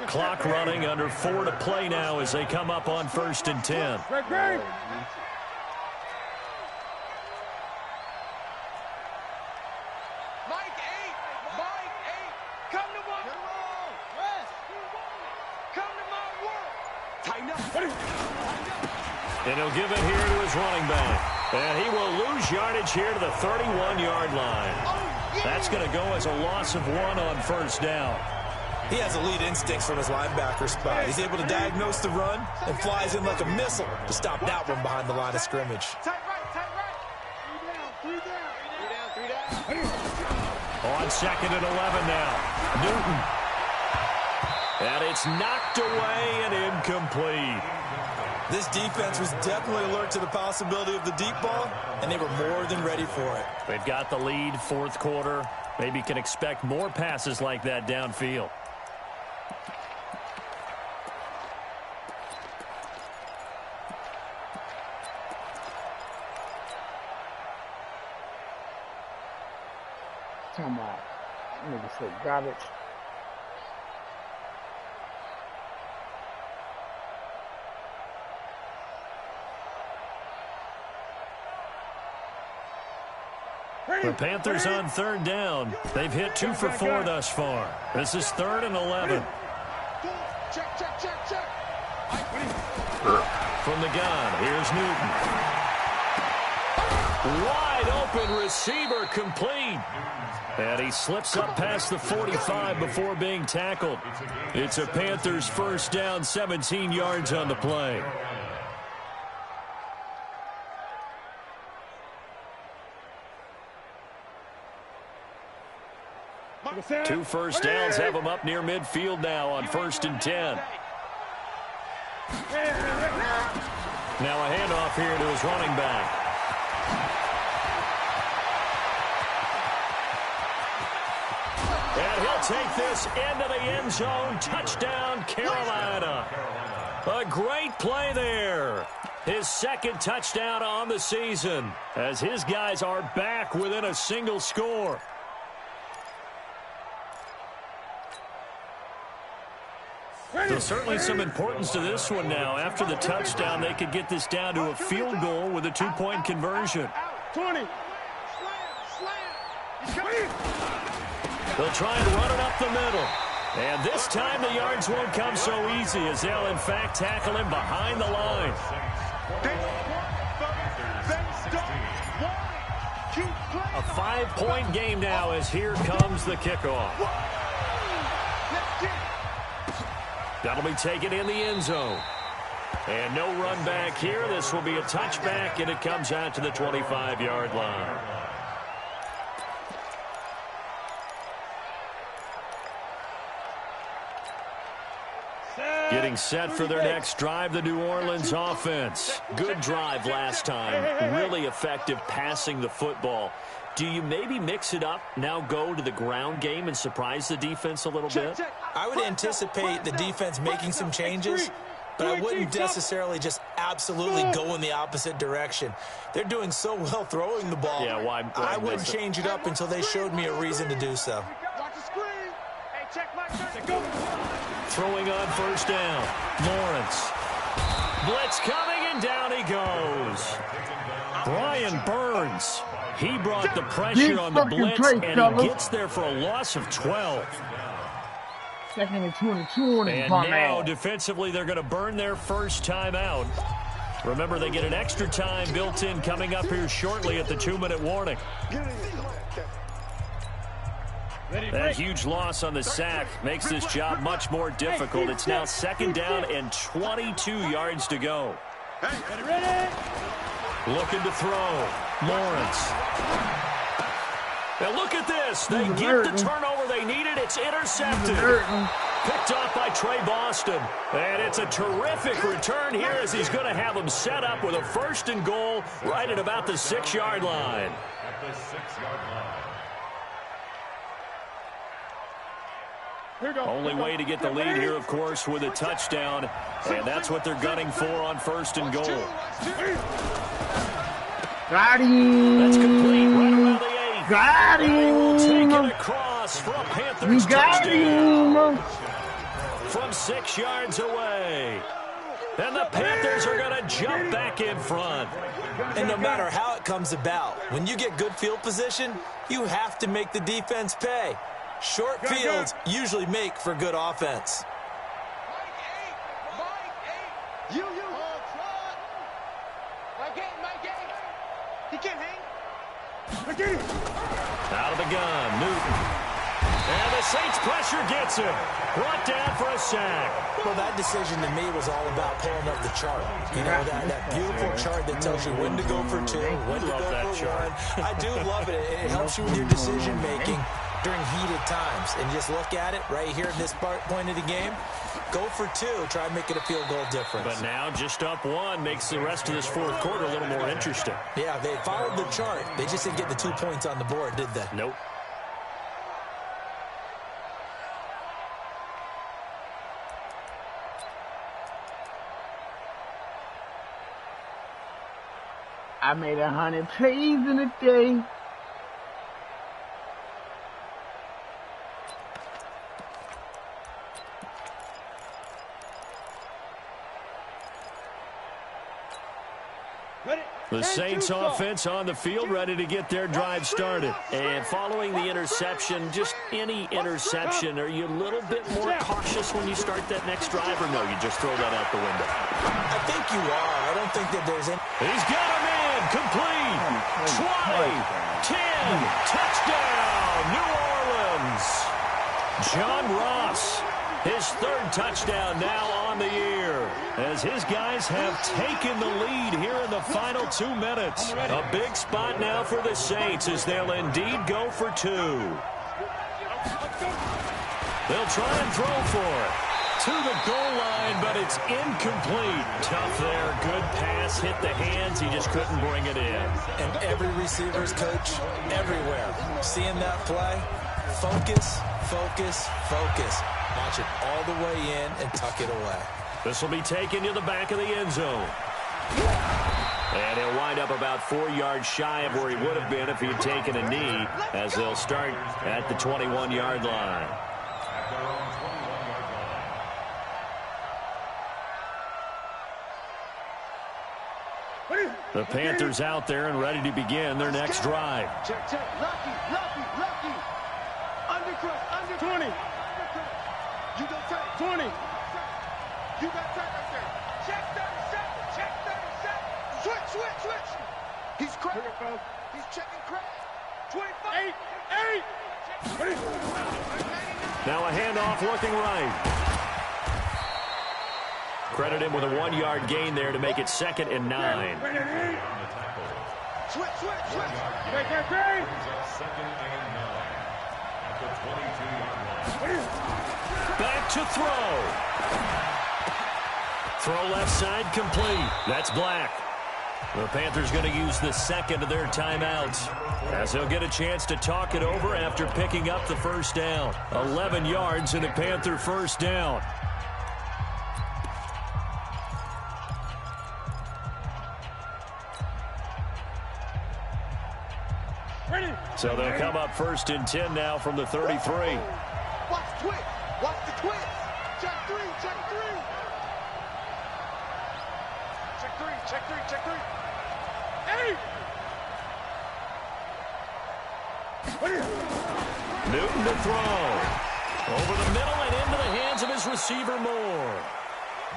Clock running, under 4 to play now as they come up on 1st and 10. And he'll give it here to his running back. And he will lose yardage here to the 31-yard line. That's going to go as a loss of 1 on 1st down. He has elite instincts from his linebacker spot. He's able to diagnose the run and flies in like a missile to stop that one behind the line of scrimmage. Tight right. 3 down. On 2nd and 11 now. Newton. And it's knocked away and incomplete. This defense was definitely alert to the possibility of the deep ball, and they were more than ready for it. They've got the lead, 4th quarter. Maybe can expect more passes like that downfield. Come on. Nigga said garbage. The Panthers on 3rd down. They've hit 2 for 4 thus far. This is 3rd and 11. Check. From the gun, here's Newton. Wide open receiver, complete. And he slips up past the 45 before being tackled. It's a Panthers first down, 17 yards on the play. Two first downs have them up near midfield now on 1st and 10. Now a handoff here to his running back. And he'll take this into the end zone. Touchdown, Carolina. A great play there. His second touchdown on the season as his guys are back within a single score. There's certainly some importance to this one now. After the touchdown, they could get this down to a field goal with a 2-point conversion. 20. They'll try and run it up the middle. And this time the yards won't come so easy as they'll, in fact, tackle him behind the line. A 5-point game now as here comes the kickoff. That'll be taken in the end zone. And no run back here. This will be a touchback, and it comes out to the 25-yard line. Getting set for their next drive, the New Orleans offense. Good drive last time. Really effective passing the football. Do you maybe mix it up, now go to the ground game and surprise the defense a little bit? I would anticipate the defense making some changes, but I wouldn't necessarily just absolutely go in the opposite direction. They're doing so well throwing the ball. Yeah, why I wouldn't change it up until they showed me a reason to do so. Throwing on first down. Lawrence. Blitz coming, and down he goes. Brian Burns. He brought the pressure on the blitz, and he gets there for a loss of 12. Second and 22. And now, defensively, they're going to burn their first time out. Remember, they get an extra time built in coming up here shortly at the 2-minute warning. That huge loss on the sack makes this job much more difficult. It's now 2nd down and 22 yards to go. Looking to throw. Lawrence. Now look at this. They get the turnover they needed. It's intercepted. Picked off by Trey Boston. And it's a terrific return here as he's going to have them set up with a 1st and goal right at about the 6-yard line. At the 6-yard line. Only way to get the lead here, of course, with a touchdown. And that's what they're gunning for on 1st and goal. Got him. That's complete right around the 8. Got him. They will take it across for a Panthers touchdown. From 6 yards away. And the Panthers are going to jump back in front. And no matter how it comes about, when you get good field position, you have to make the defense pay. Short fields usually make for good offense. Out of the gun, Newton. And the Saints pressure gets him. Brought down for a sack. Well, that decision to me was all about pulling up the chart. You know, that beautiful chart that tells you when to go for 2, when to go for 1. I do love it. It helps you with your decision-making during heated times. And just look at it right here at this point of the game. Go for 2. Try and make it a field goal difference. But now just up 1 makes the rest of this 4th quarter a little more interesting. Yeah, they followed the chart. They just didn't get the 2 points on the board, did they? Nope. I made 100 plays in a day. The The Saints offense on the field, ready to get their drive started. And following the interception, just any interception, are you a little bit more cautious when you start that next drive, or no, you just throw that out the window? I think you are. I don't think that there's any. He's got him in. Complete. 20. 10. Touchdown. New Orleans. John Ross. His third touchdown now on the year, as his guys have taken the lead here in the final 2 minutes. A big spot now for the Saints as they'll indeed go for 2. They'll try and throw for it. To the goal line, but it's incomplete. Tough there. Good pass. Hit the hands. He just couldn't bring it in. And every receiver's coach everywhere. Seeing that play, focus, focus, focus. Watch it all the way in and tuck it away. This will be taken to the back of the end zone. And he'll wind up about 4 yards shy of where he would have been if he had taken a knee, as they'll start at the 21-yard line. The Panthers out there and ready to begin their next drive. Check, check. Lucky. Under 20. You got tight. 20. You got tight right there. Check 37. Switch. He's cracked. He's checking crack. 25. 8. Now a handoff looking right. Credit him with a 1-yard gain there to make it 2nd and 9. Switch. Back to throw. Throw left side complete. That's Black. The Panthers going to use the second of their timeouts, as they'll get a chance to talk it over after picking up the first down. 11 yards and a Panther first down. So they'll come up 1st and 10 now from the 33. Watch the twist. Check three. Hey! Newton to throw. Over the middle and into the hands of his receiver Moore.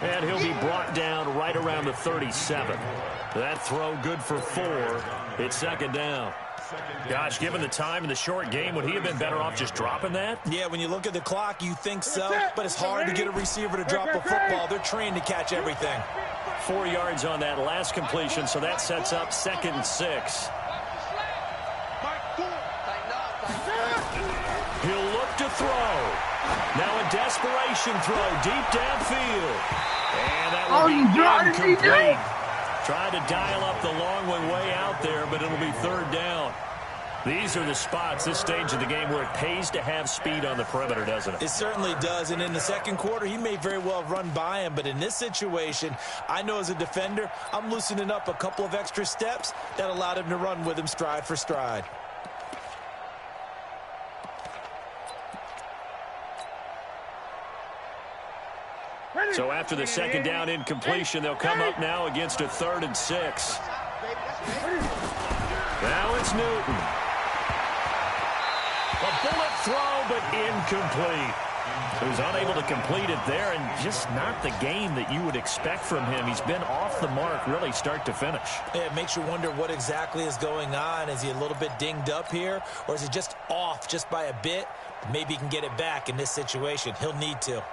And he'll be brought down right around the 37. That throw good for 4. It's 2nd down. Gosh, given the time in the short game, would he have been better off just dropping that? Yeah, when you look at the clock, you think so, but it's hard to get a receiver to drop a football. They're trained to catch everything. 4 yards on that last completion, so that sets up 2nd and 6. He'll look to throw. Now a desperation throw deep downfield. And that will be incomplete. Tried to dial up the long way out there, but it'll be 3rd down. These are the spots, this stage of the game, where it pays to have speed on the perimeter, doesn't it? It certainly does, and in the second quarter, he may very well have run by him, but in this situation, I know as a defender, I'm loosening up a couple of extra steps that allowed him to run with him stride for stride. So after the 2nd down incompletion, they'll come up now against a 3rd and 6. Now it's Newton. A bullet throw, but incomplete. He was unable to complete it there, and just not the game that you would expect from him. He's been off the mark, really, start to finish. Yeah, it makes you wonder what exactly is going on. Is he a little bit dinged up here, or is he just off just by a bit? Maybe he can get it back in this situation. He'll need to.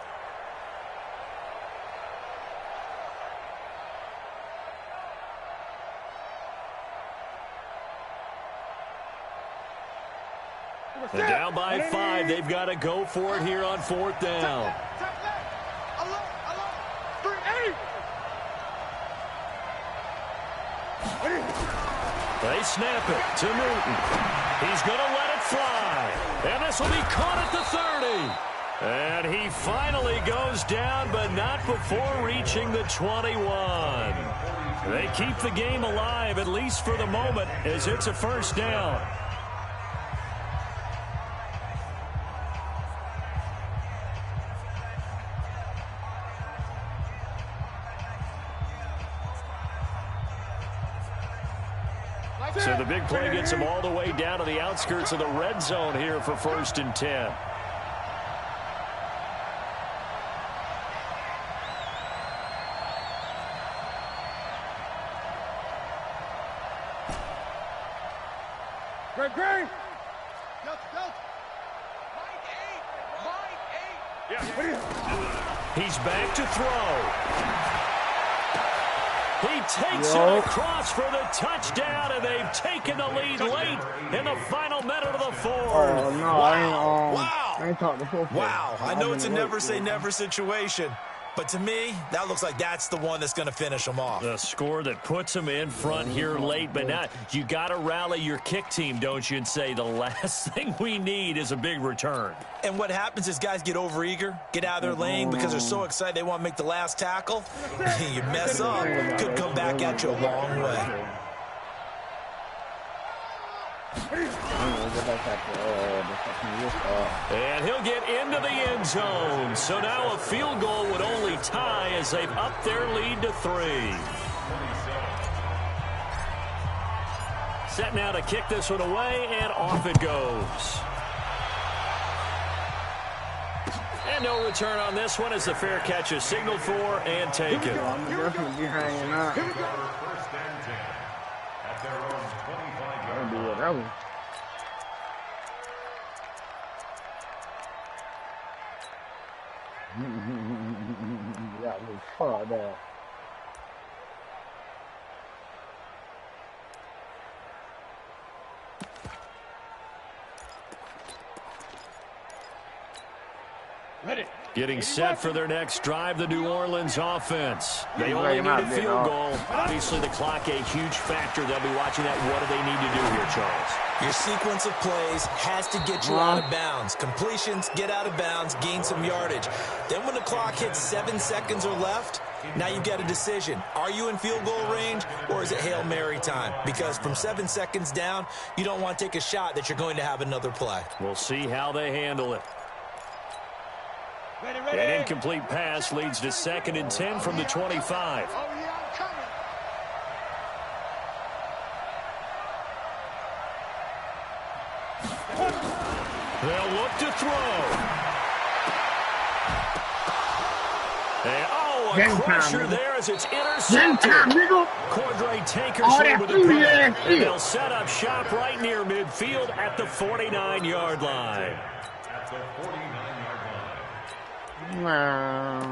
And down by 5, they've got to go for it here on 4th down. They snap it to Newton. He's going to let it fly. And this will be caught at the 30. And he finally goes down, but not before reaching the 21. They keep the game alive, at least for the moment, as it's a 1st down. big play gets him all the way down to the outskirts of the red zone here for 1st and 10. Great. He's back to throw. He takes it across for the touchdown, and they've taken the lead late in the final minute of the fourth. Oh, no, Wow. I ain't talking to football. Wow. I know it's a never-say-never situation, but to me, that looks like that's the one that's going to finish them off. The score that puts them in front here late, but now you got to rally your kick team, don't you, and say the last thing we need is a big return. And what happens is guys get overeager, get out of their lane because they're so excited they want to make the last tackle. You mess up, could come back at you a long way. And he'll get into the end zone. So now a field goal would only tie as they've upped their lead to 3. Set now to kick this one away, and off it goes. And no return on this one as the fair catch is signaled for and taken. I'm definitely hanging out. That was... That was far there. Getting set for their next drive, the New Orleans offense. They only need a field goal. Obviously, the clock a huge factor. They'll be watching that. What do they need to do here, Charles? Your sequence of plays has to get you out of bounds. Completions, get out of bounds, gain some yardage. Then when the clock hits 7 seconds or left, now you've got a decision. Are you in field goal range, or is it Hail Mary time? Because from 7 seconds down, you don't want to take a shot that you're going to have another play. We'll see how they handle it. An incomplete pass leads to 2nd and 10 from the 25. They'll look to throw. And, a crusher there as it's intercepted. Cordray Tankersley with a penalty. And they'll set up shop right near midfield at the 49-yard line. At the 49-yard line. Wow.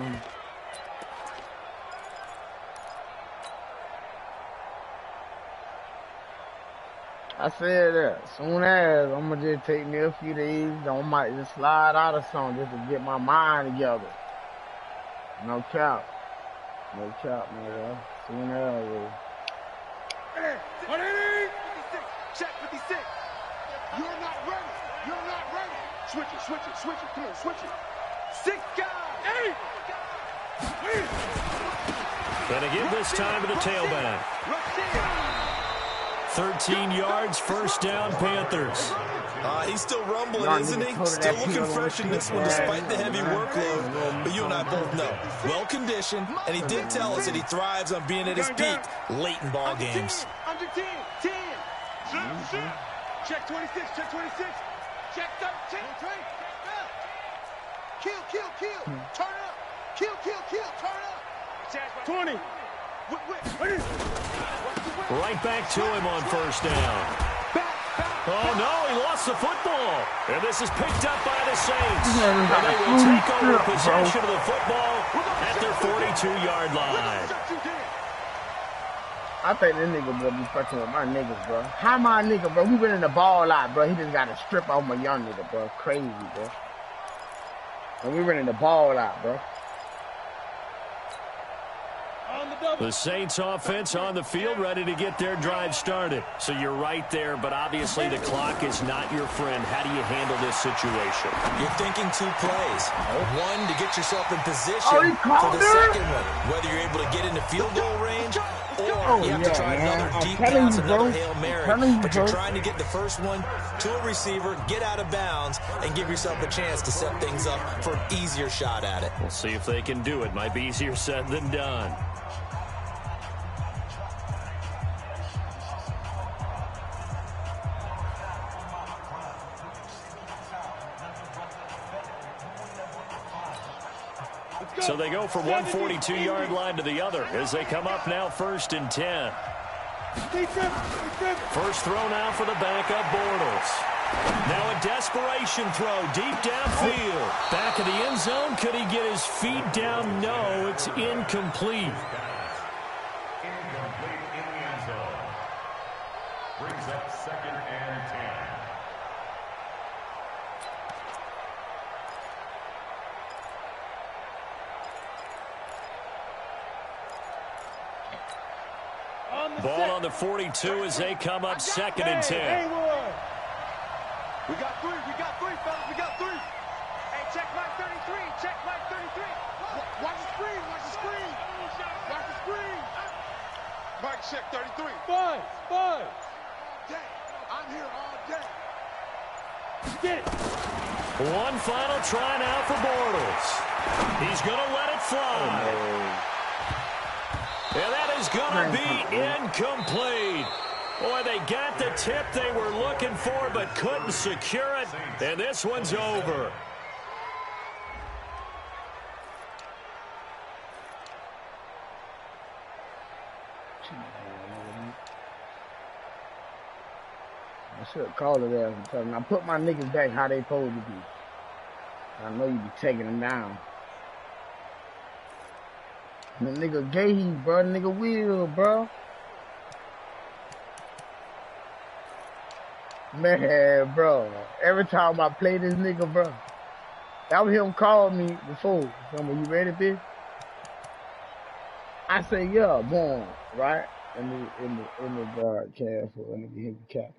I said that soon as I'm gonna just take me a few days, I might just slide out of something just to get my mind together. No cap, nigga. Soon as. Check 56. You're not ready. Switch it. Come on, switch it. 6 guys. 8. Gonna give this time to the tailback. 13 yards, 1st down, Panthers. He's still rumbling, isn't he? Still looking fresh in this one despite the heavy workload. But you and I both know, well-conditioned, and he did tell us that he thrives on being at his peak late in ball games. Under 10. Check 26. Check 13. Kill. Turn up. Kill. Turn up. 20. Right back to him on 1st down. Oh, no, he lost the football. And this is picked up by the Saints. And they will take over possession of the football at their 42-yard line. I think this nigga will be fucking with my niggas, bro. How my nigga, bro? We winning the ball out, bro. He just got a strip off my young nigga, bro. Crazy, bro. And we running the ball out, bro. The Saints offense on the field, ready to get their drive started. So you're right there, but obviously the clock is not your friend. How do you handle this situation? You're thinking 2 plays. One, to get yourself in position for the second one. Whether you're able to get into field goal range, or you have to try another deep pass, another Hail Mary. But you're trying to get the first one to a receiver, get out of bounds, and give yourself a chance to set things up for an easier shot at it. We'll see if they can do it. Might be easier said than done. So they go from 142-yard line to the other as they come up now 1st and 10. First throw now for the backup Bortles. Now a desperation throw deep downfield. Back of the end zone. Could he get his feet down? No, it's incomplete. Incomplete in the end zone. Brings up 2nd and 10. Ball on the 42 as they come up 2nd and 10. We got three, fellas, we got three. Hey, check Mike 33, check Mike 33. Watch the screen, watch the screen. Watch the screen. Mike, check 33. Five. I'm here all day. Get it. One final try now for Bortles. He's going to let it fly. And that is going to be incomplete. Boy, they got the tip they were looking for but couldn't secure it. And this one's over. I should have called it there and tell them, I put my niggas back how they supposed to be. I know you be taking them down. The nigga gay, bro. The nigga will, bro. Man, bro. Every time I play this nigga, bro. That was him calling me before. Tell me, you ready, bitch? I say, yeah, boom, right? In the broadcast for when nigga hit the cap.